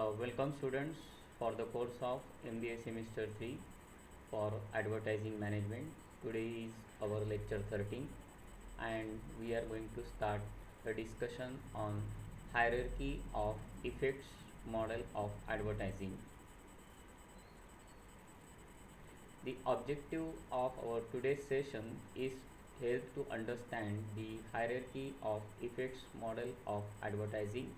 Welcome students for the course of MBA semester 3 for advertising management. Today is our lecture 13 and we are going to start a discussion on hierarchy of effects model of advertising. The objective of our today's session is help to understand the hierarchy of effects model of advertising.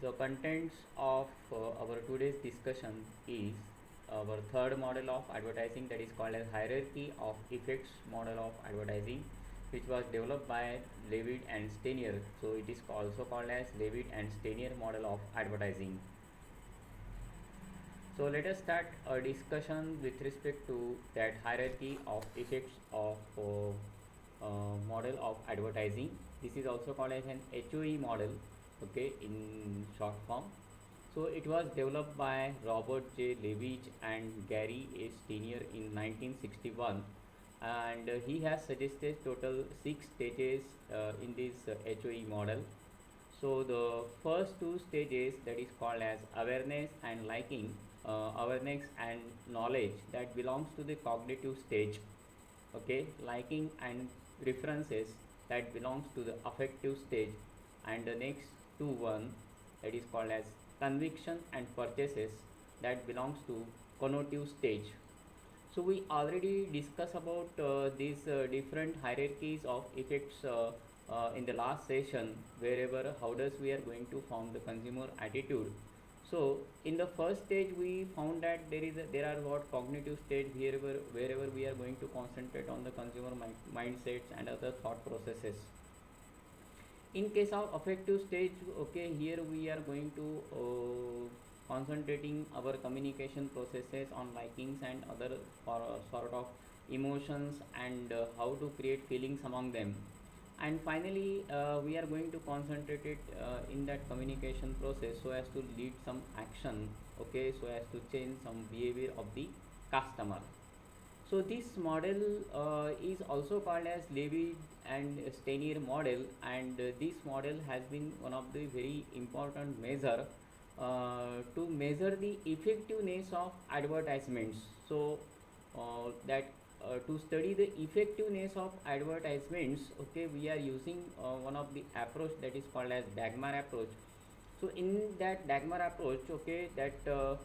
The contents of our today's discussion is our third model of advertising, that is called as hierarchy of effects model of advertising, which was developed by Levitt and Steiner. So it is also called as Levitt and Steiner model of advertising. So let us start a discussion with respect to that hierarchy of effects of model of advertising. This is also called as an HOE model, okay, in short form. So it was developed by Robert J. Levitt and Gary A. Steiner in 1961, and he has suggested total 6 stages in this HOE model. So the first two stages, that is called as awareness and liking, awareness and knowledge, that belongs to the cognitive stage, okay. Liking and preferences, that belongs to the affective stage, and the next one, that is called as conviction and purchases, that belongs to connotative stage. So we already discussed about these different hierarchies of effects in the last session, wherever how does we are going to form the consumer attitude. So in the first stage we found that there are what cognitive stage, wherever we are going to concentrate on the consumer mindsets and other thought processes. In case of affective stage, okay, here we are going to concentrating our communication processes on likings and other sort of emotions, and how to create feelings among them. And finally we are going to concentrate it in that communication process so as to lead some action, okay, so as to change some behavior of the customer. So this model is also called as Levitt and Steiner model, and this model has been one of the very important measure to measure the effectiveness of advertisements. So that to study the effectiveness of advertisements, okay, we are using one of the approach that is called as Dagmar approach. So in that Dagmar approach, okay, that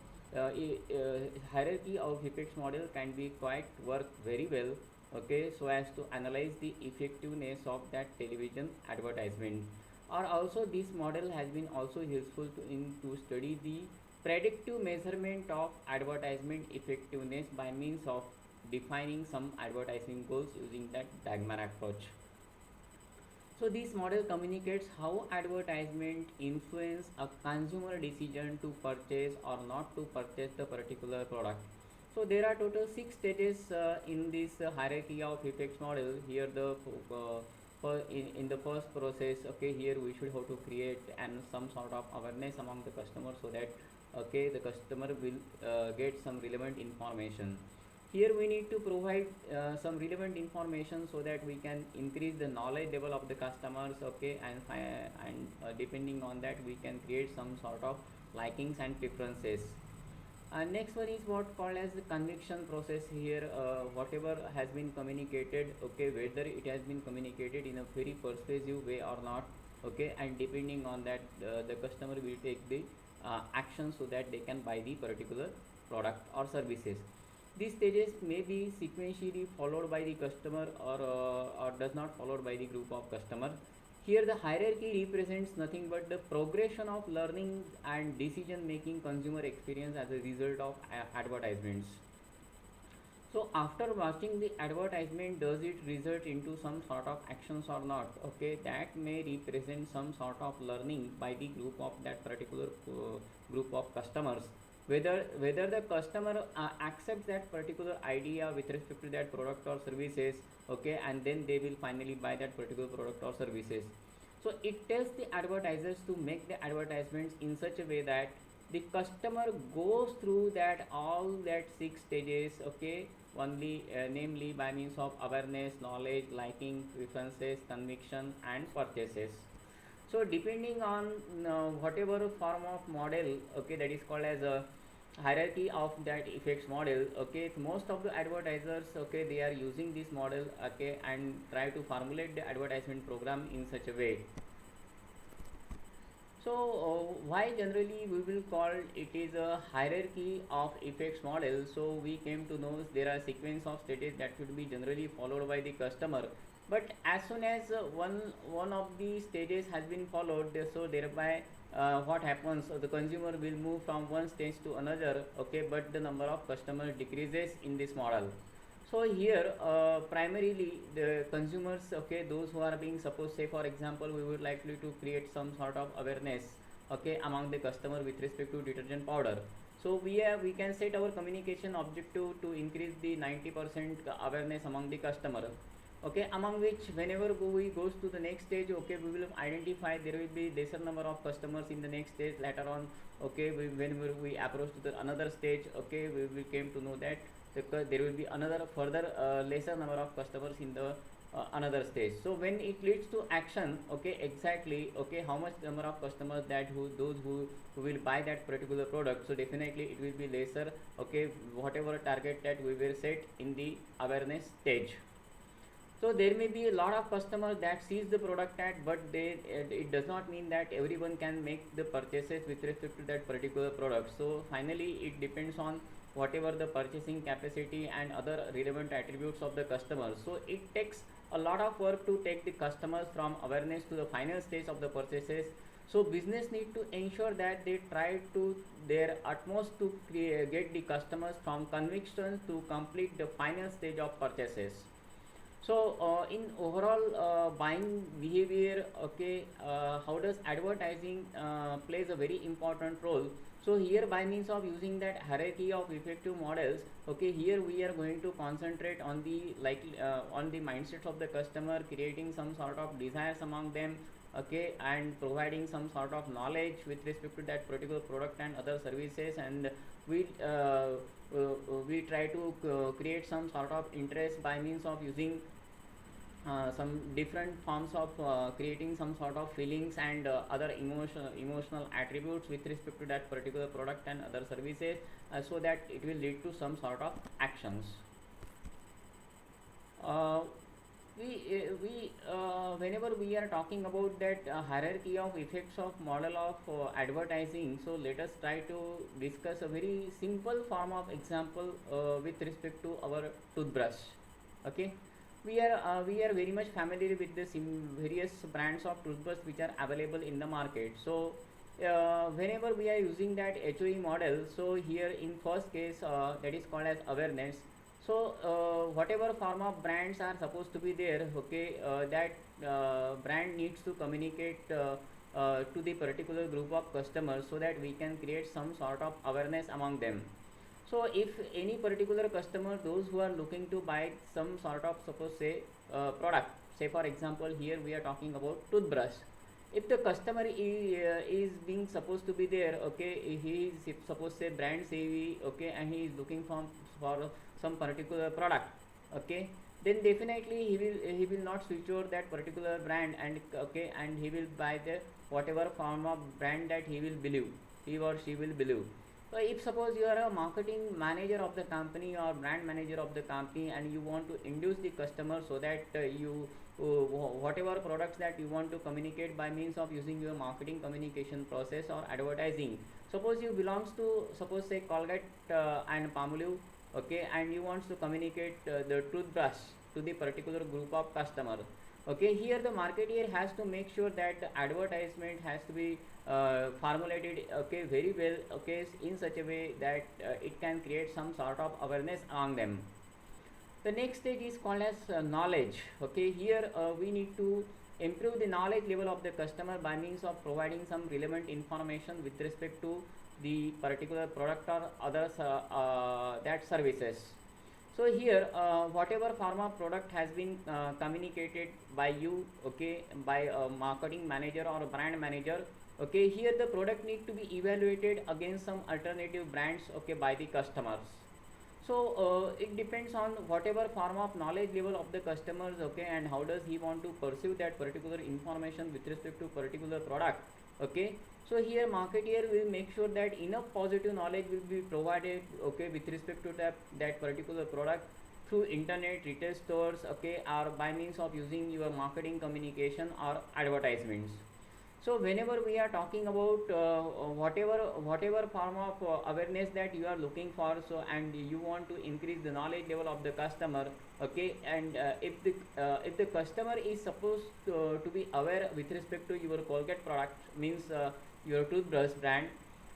hierarchy of effects model can be quite work very well, okay, so as to analyze the effectiveness of that television advertisement. Or also this model has been also useful to study the predictive measurement of advertisement effectiveness by means of defining some advertising goals using that Dagmar approach. So this model communicates how advertisement influence a consumer decision to purchase or not to purchase the particular product. So there are total 6 stages in this hierarchy of effects model. Here the in the first process, okay, here we should have to create and some sort of awareness among the customer, so that okay, the customer will get some relevant information. Here we need to provide some relevant information so that we can increase the knowledge level of the customers, okay, and depending on that we can create some sort of likings and preferences. Next one is what called as the conviction process. Here whatever has been communicated, okay, whether it has been communicated in a very persuasive way or not, okay, and depending on that the customer will take the action so that they can buy the particular product or services. These stages may be sequentially followed by the customer, or does not followed by the group of customer. Here the hierarchy represents nothing but the progression of learning and decision making consumer experience as a result of advertisements. So after watching the advertisement, does it result into some sort of actions or not, okay, that may represent some sort of learning by the group of that particular group of customers, whether the customer accepts that particular idea with respect to that product or services, okay, and then they will finally buy that particular product or services. So it tells the advertisers to make the advertisements in such a way that the customer goes through that all that 6 stages, okay, only namely by means of awareness, knowledge, liking, preferences, conviction and purchases. So depending on whatever form of model, okay, that is called as a hierarchy of that effects model. Okay, most of the advertisers, okay, they are using this model, okay, and try to formulate the advertisement program in such a way. So why generally we will call it is a hierarchy of effects model? So we came to know there are sequence of stages that should be generally followed by the customer. But as soon as one of the stages has been followed, so thereby what happens? The consumer will move from one stage to another. Okay, but the number of customers decreases in this model. So here primarily the consumers, okay, those who are being, suppose say for example we would likely to create some sort of awareness, okay, among the customer with respect to detergent powder. So we can set our communication objective to increase the 90% awareness among the customer, okay, among which whenever we goes to the next stage, okay, we will identify there will be lesser number of customers in the next stage later on. Okay, whenever we approach to the another stage, okay, we came to know that because there will be another further lesser number of customers in the another stage. So when it leads to action, okay, exactly, okay, how much number of customers that who will buy that particular product, so definitely it will be lesser, okay, whatever target that we will set in the awareness stage. So there may be a lot of customers that sees the product ad, but it does not mean that everyone can make the purchases with respect to that particular product. So finally it depends on whatever the purchasing capacity and other relevant attributes of the customer. So it takes a lot of work to take the customers from awareness to the final stage of the purchases. So business need to ensure that they try to their utmost to get the customers from conviction to complete the final stage of purchases. So in overall buying behavior, okay, how does advertising plays a very important role? So here by means of using that hierarchy of effective models, okay, here we are going to concentrate on the on the mindsets of the customer, creating some sort of desires among them, okay, and providing some sort of knowledge with respect to that particular product and other services, and we uh, we try to create some sort of interest by means of using some different forms of creating some sort of feelings and other emotional attributes with respect to that particular product and other services, so that it will lead to some sort of actions. uh, whenever we are talking about that hierarchy of effects of model of advertising, so let us try to discuss a very simple form of example with respect to our toothbrush. Okay, we are very much familiar with the various brands of toothbrush which are available in the market. So whenever we are using that HOE model, so here in first case that is called as awareness. So whatever form of brands are supposed to be there, okay, that brand needs to communicate to the particular group of customers so that we can create some sort of awareness among them. So if any particular customer, those who are looking to buy some sort of, suppose say product, say for example here we are talking about toothbrush. If the customer is being supposed to be there, okay, he is, if suppose say brand savvy, okay, and he is looking for some particular product, okay, then definitely he will not switch over that particular brand, and okay, and he will buy the whatever form of brand that he will believe, he or she will believe. So if suppose you are a marketing manager of the company or brand manager of the company, and you want to induce the customer so that you whatever products that you want to communicate by means of using your marketing communication process or advertising. Suppose you belongs to, suppose say Colgate and Palmolive, okay, and you want to communicate the toothbrush to the particular group of customer. Okay, here the marketeer has to make sure that the advertisement has to be formulated, okay, very well, okay, in such a way that it can create some sort of awareness among them. The next stage is called as knowledge. Okay, here we need to improve the knowledge level of the customer by means of providing some relevant information with respect to the particular product or others that services. So here whatever pharma product has been communicated by you, okay, by a marketing manager or a brand manager, okay, here the product need to be evaluated against some alternative brands, okay, by the customers. So it depends on whatever form of knowledge level of the customers, okay, and how does he want to perceive that particular information with respect to particular product, okay. So here marketeer will make sure that enough positive knowledge will be provided, okay, with respect to that particular product through internet, retail stores, okay, or by means of using your marketing communication or advertisements. So whenever we are talking about whatever form of awareness that you are looking for, so and you want to increase the knowledge level of the customer, okay, and if the customer is supposed to be aware with respect to your Colgate product, means your toothbrush brand,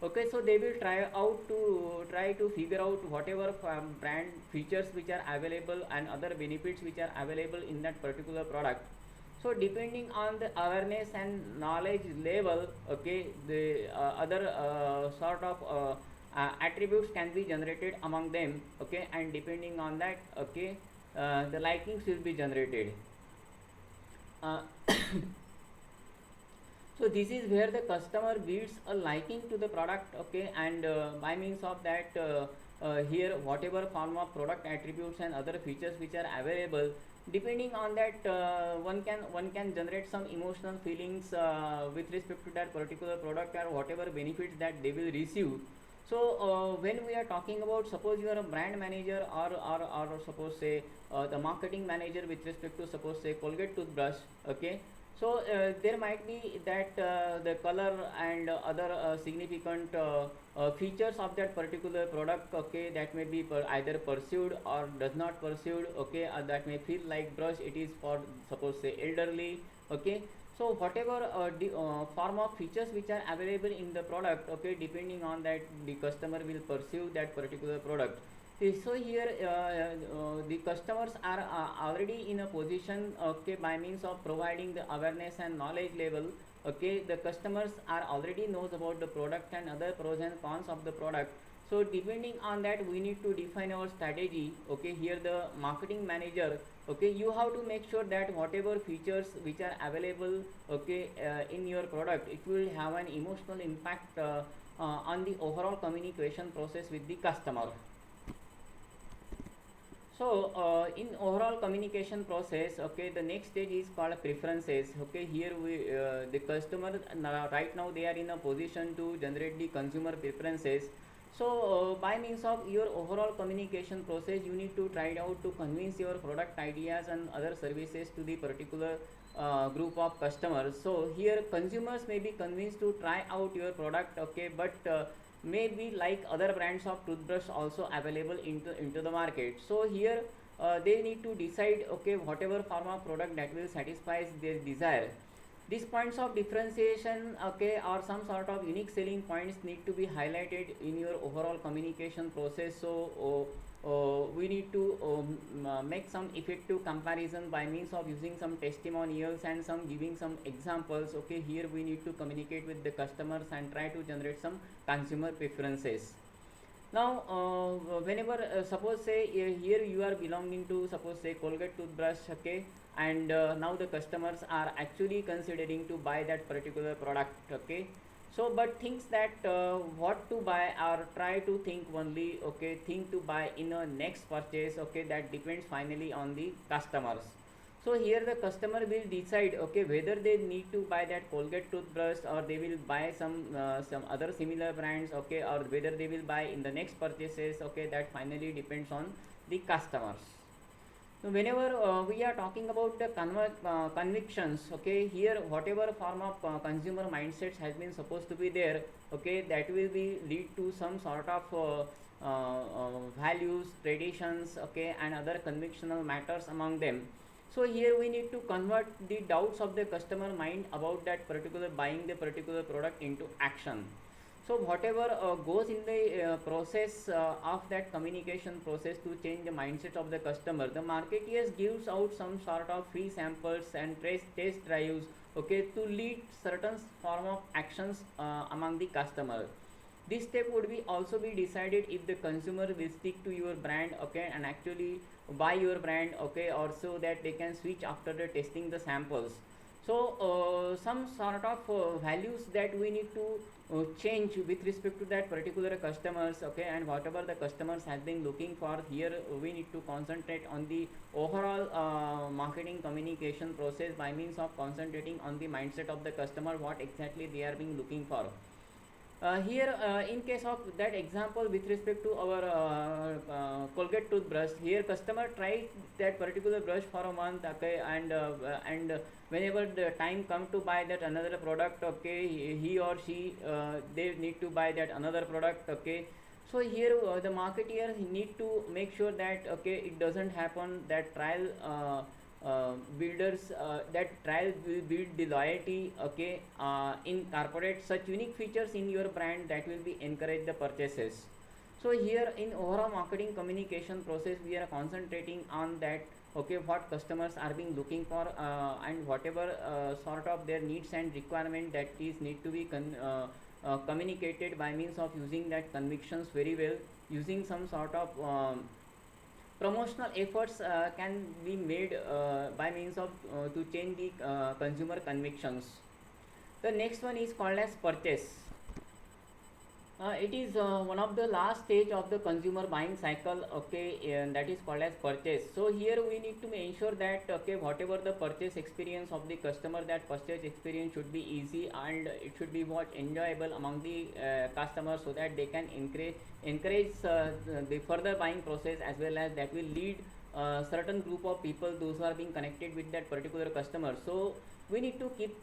okay, so they will try to figure out whatever brand features which are available and other benefits which are available in that particular product. So depending on the awareness and knowledge level, okay, the other sort of attributes can be generated among them, okay, and depending on that, okay, the likings will be generated. uh, so this is where the customer builds a liking to the product, okay, and by means of that, here whatever form of product attributes and other features which are available, depending on that, one can generate some emotional feelings with respect to that particular product or whatever benefits that they will receive. So when we are talking about, suppose you are a brand manager, or suppose say the marketing manager with respect to, suppose say, Colgate toothbrush, okay. So there might be that the color and other significant features of that particular product, okay, that may be either pursued or does not pursued, okay, or that may feel like brush it is for, suppose say, elderly, okay. So whatever form of features which are available in the product, okay, depending on that, the customer will pursue that particular product. So here the customers are already in a position, okay, by means of providing the awareness and knowledge level, okay, the customers are already knows about the product and other pros and cons of the product. So depending on that, we need to define our strategy, okay. Here the marketing manager, okay, you have to make sure that whatever features which are available, okay, in your product, it will have an emotional impact on the overall communication process with the customer. So in overall communication process, okay, the next stage is called preferences, okay. Here we the customer right now they are in a position to generate the consumer preferences. So by means of your overall communication process, you need to try out to convince your product ideas and other services to the particular group of customers. So here consumers may be convinced to try out your product, okay, but may be like other brands of toothbrush also available into the market. So here they need to decide, okay, whatever form of product that will satisfy their desire. These points of differentiation, okay, or some sort of unique selling points need to be highlighted in your overall communication process. So we need to make some effective comparison by means of using some testimonials and some giving some examples, okay. Here we need to communicate with the customers and try to generate some consumer preferences. Now whenever suppose say here you are belonging to, suppose say, Colgate toothbrush, okay, and now the customers are actually considering to buy that particular product, okay. So but thinks that what to buy, or try to think only, okay, think to buy in a next purchase, okay, that depends finally on the customers. So here the customer will decide, okay, whether they need to buy that Colgate toothbrush, or they will buy some other similar brands, okay, or whether they will buy in the next purchases, okay, that finally depends on the customers. So whenever we are talking about the convictions, okay, here whatever form of consumer mindsets has been supposed to be there, okay, that will be lead to some sort of values, traditions, okay, and other convictional matters among them. So here we need to convert the doubts of the customer mind about that particular buying the particular product into action. So whatever goes in the process of that communication process to change the mindset of the customer, the marketeers gives out some sort of free samples and test drives, okay, to lead certain form of actions among the customer. This step would be also be decided if the consumer will stick to your brand, okay, and actually buy your brand, okay, or so that they can switch after the testing the samples. So some sort of values that we need to change with respect to that particular customers, okay, and whatever the customers has been looking for here, we need to concentrate on the overall marketing communication process by means of concentrating on the mindset of the customer, what exactly they are being looking for. Here, in case of that example with respect to our Colgate toothbrush, here customer tried that particular brush for a month, okay, and whenever the time come to buy that another product, okay, he or she they need to buy that another product, okay. So here the marketeer need to make sure that, okay, it doesn't happen that trial builders that trial will build the loyalty, okay, incorporate such unique features in your brand that will be encourage the purchases. So here in overall marketing communication process we are concentrating on that, okay, what customers are being looking for, and whatever sort of their needs and requirement that is need to be communicated by means of using that convictions very well, using some sort of promotional efforts can be made by means of to change the consumer convictions. The next one is called as purchase. It is one of the last stage of the consumer buying cycle, okay, and that is called as purchase. So here we need to ensure that, okay, whatever the purchase experience of the customer, that purchase experience should be easy and it should be what enjoyable among the customers, so that they can encourage the further buying process, as well as that will lead certain group of people those who are being connected with that particular customer. So we need to keep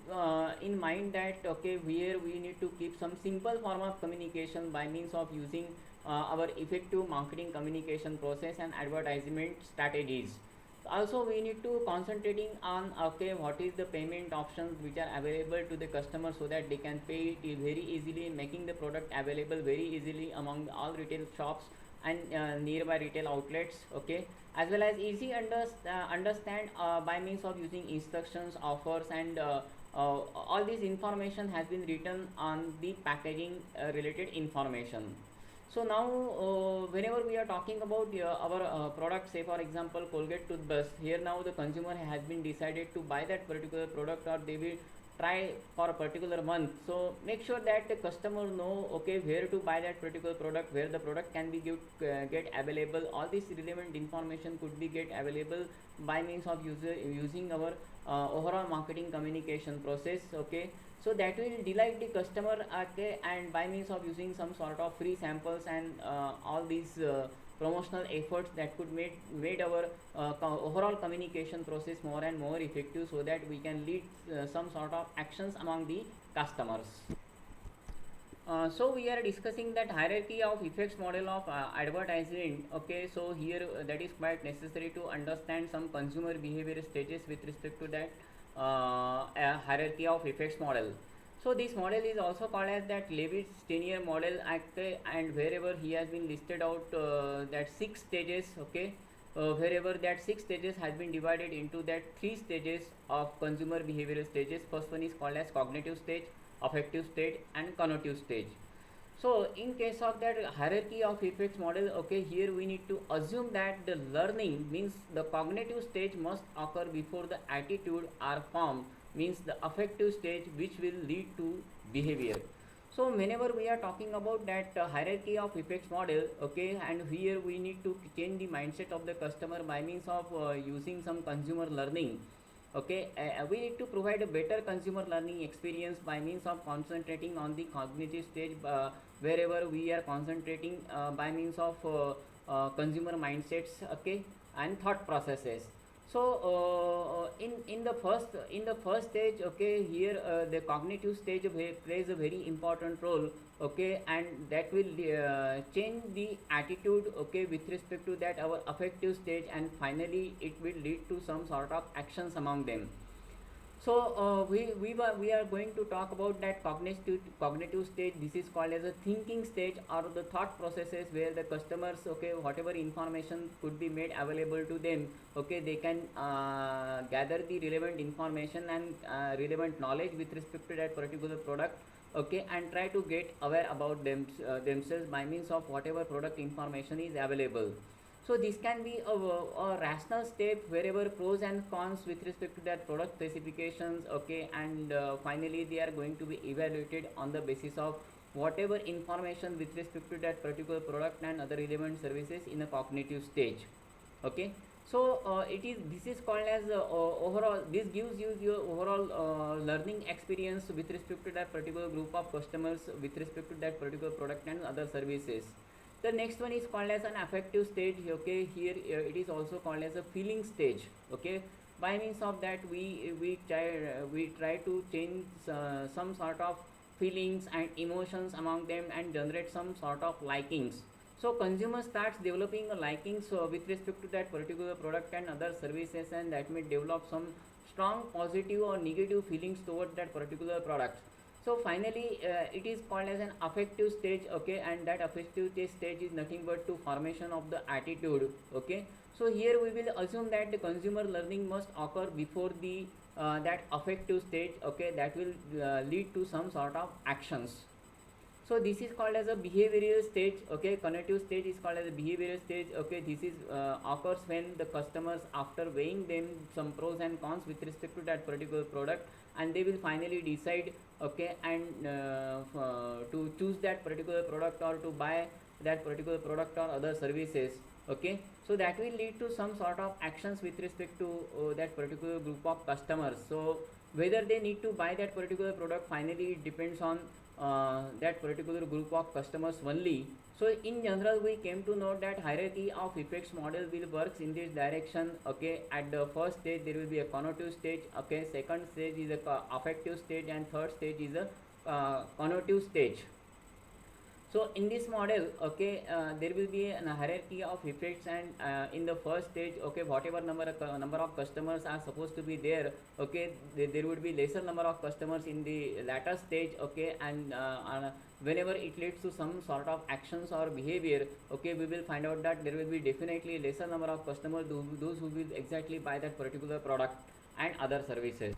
in mind that, okay, here we need to keep some simple form of communication by means of using our effective marketing communication process and advertisement strategies. Also we need to concentrating on, okay, what is the payment options which are available to the customer, so that they can pay it very easily, making the product available very easily among all retail shops and nearby retail outlets, okay, as well as easy understand by means of using instructions, offers, and all this information has been written on the packaging related information. So now whenever we are talking about our product, say for example Colgate toothbrush, here now the consumer has been decided to buy that particular product, or they will try for a particular month. So make sure that the customer know, okay, where to buy that particular product, where the product can be get available. All this relevant information could be get available by means of using our overall marketing communication process, okay. So that will delight the customer, okay, and by means of using some sort of free samples and all these promotional efforts, that could made our overall communication process more and more effective, so that we can lead some sort of actions among the customers. So we are discussing that hierarchy of effects model of advertising, okay. So here that is quite necessary to understand some consumer behavior stages with respect to that hierarchy of effects model. So this model is also called as that Levy-Steiner model, and wherever he has been listed out that 6 stages, okay, wherever that 6 stages has been divided into that 3 stages of consumer behavioral stages. First one is called as cognitive stage, affective stage, and connotative stage. So in case of that hierarchy of effects model, okay, here we need to assume that the learning, means the cognitive stage, must occur before the attitude are formed, means the affective stage, which will lead to behavior. So whenever we are talking about that hierarchy of effects model, okay, and here we need to change the mindset of the customer by means of using some consumer learning, okay. We need to provide a better consumer learning experience by means of concentrating on the cognitive stage, wherever we are concentrating by means of consumer mindsets, okay, and thought processes. So in the first stage, okay, here the cognitive stage plays a very important role, okay, and that will change the attitude, okay, with respect to that our affective stage, and finally it will lead to some sort of actions among them. So we are going to talk about that cognitive stage. This is called as a thinking stage, or the thought processes, where the customers, okay, whatever information could be made available to them, okay, they can gather the relevant information and relevant knowledge with respect to that particular product, okay, and try to get aware about themselves by means of whatever product information is available. So this can be a rational step wherever pros and cons with respect to that product specifications, okay, and finally they are going to be evaluated on the basis of whatever information with respect to that particular product and other relevant services in a cognitive stage, okay. So it is this is called as overall, this gives you your overall learning experience with respect to that particular group of customers with respect to that particular product and other services. The next one is called as an affective stage, okay. Here it is also called as a feeling stage, okay. By means of that we try to change some sort of feelings and emotions among them and generate some sort of likings. So consumer starts developing a liking so with respect to that particular product and other services, and that may develop some strong positive or negative feelings towards that particular product. So finally it is called as an affective stage, okay, and that affective stage is nothing but to formation of the attitude, okay. So here we will assume that the consumer learning must occur before the that affective stage, okay, that will lead to some sort of actions. So this is called as a behavioral stage, okay. Cognitive stage is called as a behavioral stage, okay. This is occurs when the customers, after weighing them some pros and cons with respect to that particular product, and they will finally decide, okay, and to choose that particular product or to buy that particular product or other services, okay. So that will lead to some sort of actions with respect to that particular group of customers. So whether they need to buy that particular product, finally it depends on that particular group of customers only. So in general we came to know that hierarchy of effects model will works in this direction, okay. At the first stage there will be a connotative stage, okay, second stage is a affective stage, and third stage is a connotative stage. So in this model, okay, there will be a hierarchy of effects, and in the first stage, okay, whatever number of customers are supposed to be there, okay, there would be lesser number of customers in the latter stage, okay, and whenever it leads to some sort of actions or behavior, okay, we will find out that there will be definitely lesser number of customers, those who will exactly buy that particular product and other services.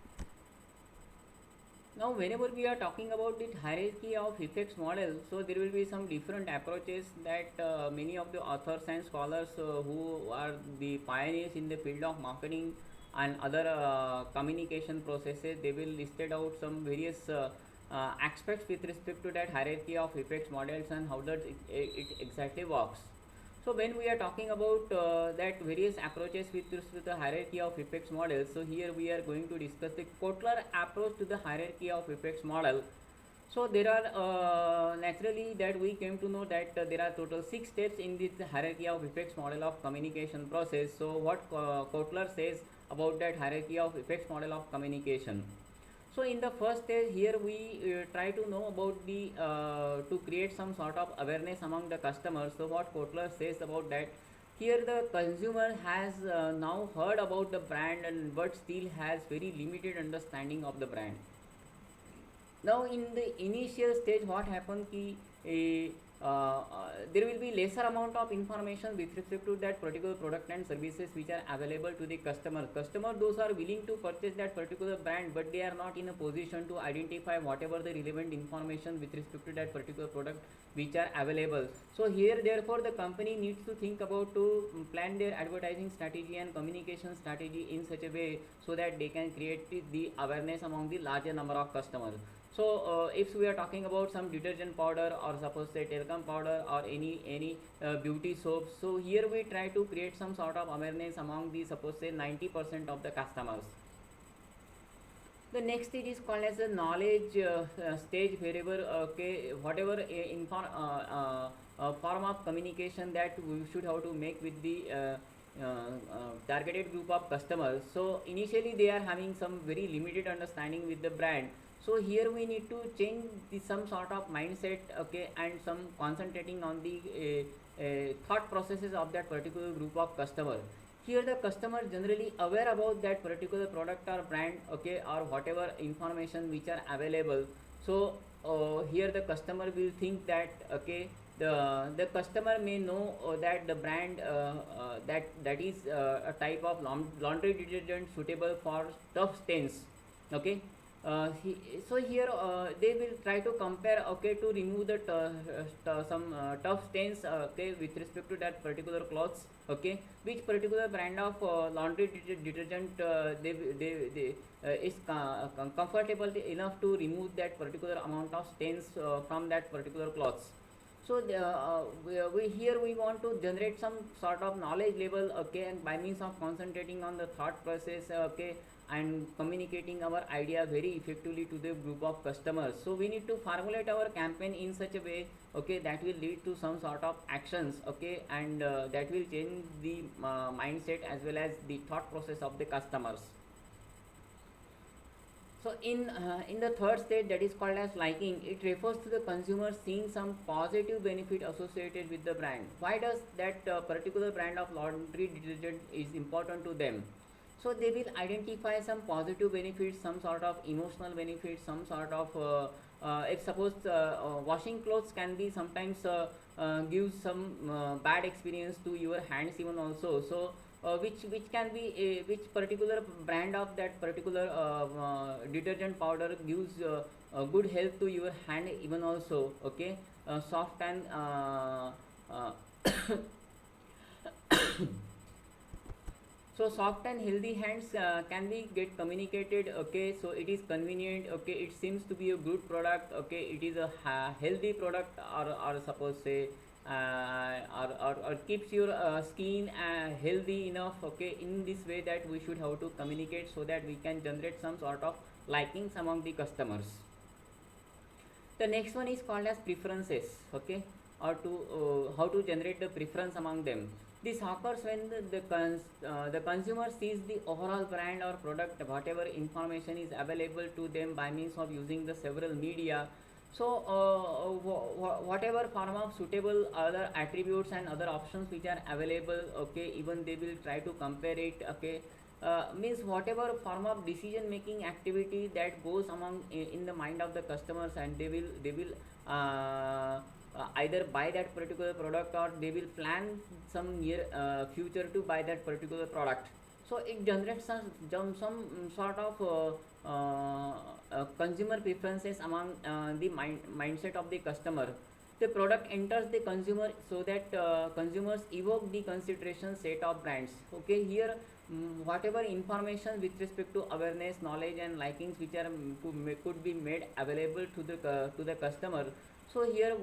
Now whenever we are talking about the hierarchy of effects model, so there will be some different approaches that many of the authors and scholars who are the pioneers in the field of marketing and other communication processes, they will listed out some various aspects with respect to that hierarchy of effects models and how does it exactly works. So when we are talking about that various approaches with respect to the hierarchy of effects model, so here we are going to discuss the Kotler approach to the hierarchy of effects model. So there are naturally that we came to know that there are total 6 steps in this hierarchy of effects model of communication process. So what Kotler says about that hierarchy of effects model of communication. So in the first stage here we try to know about the to create some sort of awareness among the customers. So what Kotler says about that, here the consumer has now heard about the brand and but still has very limited understanding of the brand. Now in the initial stage what happened ki there will be lesser amount of information with respect to that particular product and services which are available to the customer those are willing to purchase that particular brand, but they are not in a position to identify whatever the relevant information with respect to that particular product which are available. So here therefore the company needs to think about to plan their advertising strategy and communication strategy in such a way so that they can create the awareness among the larger number of customers. So if we are talking about some detergent powder or suppose say talcum powder or any beauty soaps, so here we try to create some sort of awareness among the suppose say 90% of the customers. The next stage is called as a knowledge stage, wherever okay whatever form of communication that we should have to make with the targeted group of customers. So initially they are having some very limited understanding with the brand. So here we need to change some sort of mindset, okay, and some concentrating on the thought processes of that particular group of customer. Here the customer generally aware about that particular product or brand, okay, or whatever information which are available. So here the customer will think that okay the customer may know that the brand that is a type of laundry detergent suitable for tough stains, okay. So here they will try to compare, okay, to remove the some tough stains, okay, with respect to that particular clothes, okay, which particular brand of laundry detergent they is comfortable enough to remove that particular amount of stains from that particular clothes. So we here we want to generate some sort of knowledge level, okay, and by means of concentrating on the thought process, okay, and communicating our idea very effectively to the group of customers. So we need to formulate our campaign in such a way, okay, that will lead to some sort of actions, okay, and that will change the mindset as well as the thought process of the customers. So in the third state, that is called as liking, it refers to the consumer seeing some positive benefit associated with the brand. Why does that particular brand of laundry detergent is important to them? So they will identify some positive benefits, some sort of emotional benefits, some sort of if suppose washing clothes can be sometimes gives some bad experience to your hands even also. So which can be which particular brand of that particular detergent powder gives good health to your hand even also, okay, soft and uh, so soft and healthy hands can be get communicated, okay, so it is convenient, okay, it seems to be a good product, okay, it is a healthy product, or suppose say or keeps your skin healthy enough, okay, in this way that we should have to communicate so that we can generate some sort of likings among the customers. The next one is called as preferences, okay, or to how to generate the preference among them. This occurs when the consumer sees the overall brand or product, whatever information is available to them by means of using the several media. So whatever form of suitable other attributes and other options which are available, okay, even they will try to compare it, okay, means whatever form of decision making activity that goes among in the mind of the customers, and they will either buy that particular product, or they will plan some near future to buy that particular product. So it generates some sort of consumer preferences among the mindset of the customer. The product enters the consumer so that consumers evoke the consideration set of brands, okay. Here whatever information with respect to awareness, knowledge and likings which are could be made available to the customer. So here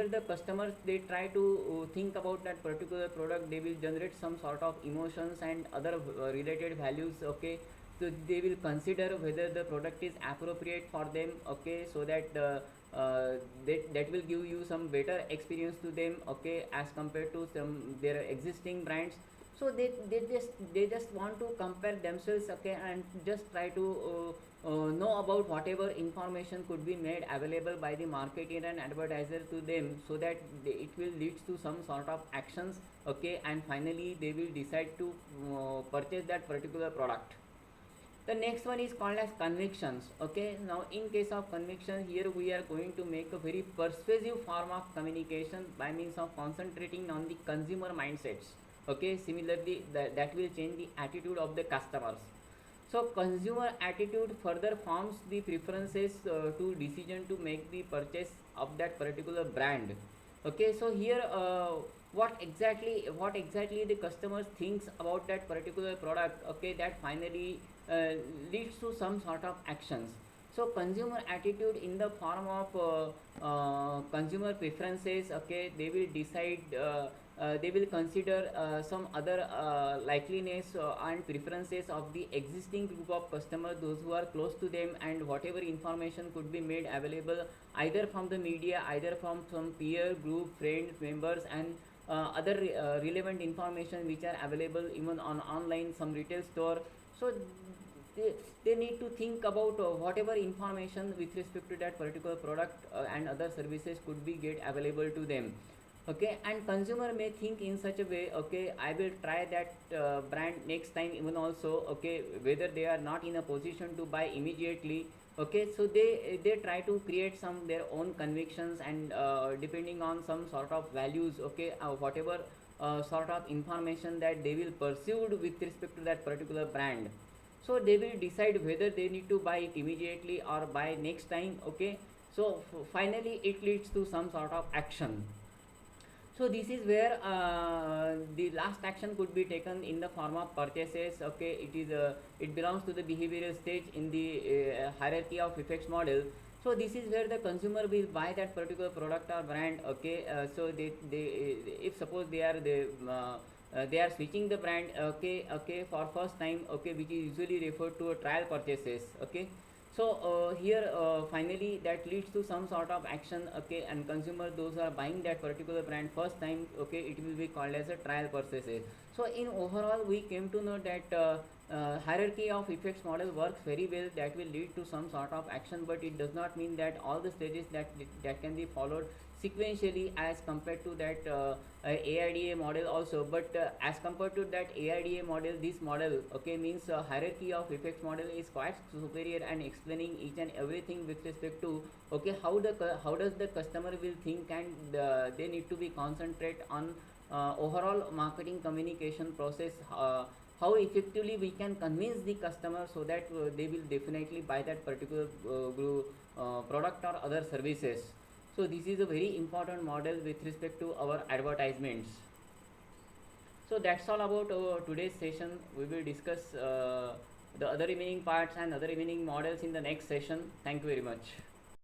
the customers, they try to think about that particular product, they will generate some sort of emotions and other related values, okay. So they will consider whether the product is appropriate for them, okay, so that that will give you some better experience to them, okay, as compared to some their existing brands. So they just want to compare themselves, okay, and just try to know about whatever information could be made available by the marketer and advertiser to them, so that it will lead to some sort of actions, okay, and finally they will decide to purchase that particular product. The next one is called as convictions, okay. Now in case of conviction, here we are going to make a very persuasive form of communication by means of concentrating on the consumer mindsets, okay. Similarly, that will change the attitude of the customers. So consumer attitude further forms the preferences to decision to make the purchase of that particular brand, okay. So here what exactly the customers thinks about that particular product, okay, that finally leads to some sort of actions. So consumer attitude in the form of consumer preferences, okay, they will decide they will consider some other likeliness and preferences of the existing group of customers, those who are close to them, and whatever information could be made available either from the media, either from some peer group, friends, members, and other relevant information which are available even on online some retail store. So they, they need to think about whatever information with respect to that particular product and other services could be get available to them, okay. And consumer may think in such a way, okay, I will try that brand next time even also, okay, whether they are not in a position to buy immediately, okay. So they try to create some their own convictions, and depending on some sort of values, okay, whatever sort of information that they will pursue with respect to that particular brand. So they will decide whether they need to buy it immediately or buy next time. Okay, so finally it leads to some sort of action. So this is where the last action could be taken in the form of purchases. Okay, it belongs to the behavioral stage in the hierarchy of effects model. So this is where the consumer will buy that particular product or brand. Okay, so they if suppose they are switching the brand. Okay, okay, for first time. Okay, which is usually referred to a trial purchases. Okay, so here finally that leads to some sort of action. Okay, and consumer those are buying that particular brand first time. Okay, it will be called as a trial purchases. So in overall we came to know that hierarchy of effects model works very well. That will lead to some sort of action, but it does not mean that all the stages that can be followed sequentially as compared to that AIDA model also. But as compared to that AIDA model, this model, okay, means hierarchy of effects model is quite superior and explaining each and everything with respect to, okay, how does the customer will think, and they need to be concentrate on overall marketing communication process, how effectively we can convince the customer so that they will definitely buy that particular product or other services. So this is a very important model with respect to our advertisements. So that's all about today's session. We will discuss the other remaining parts and other remaining models in the next session. Thank you very much.